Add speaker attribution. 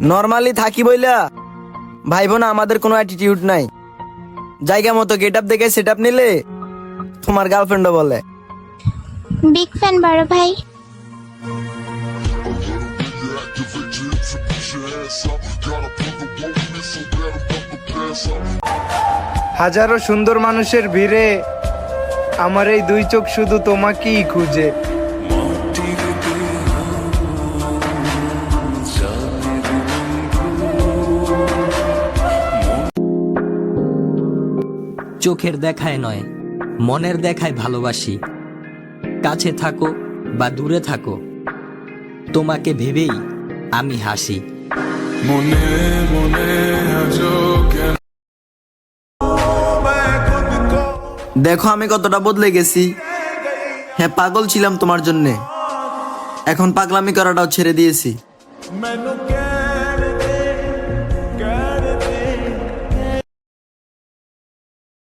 Speaker 1: Normally থাকি বইলা ভাইবো না আমাদের কোনো অ্যাটিটিউড নাই। জায়গা মতো গেট আপ দেখে সেট আপ নিলে তোমার গার্লফ্রেন্ডও বলে।
Speaker 2: বিগ ফ্যান বড় ভাই।
Speaker 3: হাজারো সুন্দর মানুষের ভিড়ে আমার এই দুই চোখ শুধু তোমাকেই খুঁজে।
Speaker 4: চোখের দেখায় নয়, মনের দেখায় ভালোবাসি। কাছে থাকো বা দূরে থাকো, তোমাকে ভেবেই আমি হাসি।
Speaker 5: মনে মনে আজো কেন
Speaker 1: দেখো আমি কতটা বদলে গেছি। হ্যাঁ পাগল ছিলাম তোমার জন্যে, এখন পাগলামি করাটাও ছেড়ে দিয়েছি।
Speaker 5: ਮੈਨੂੰ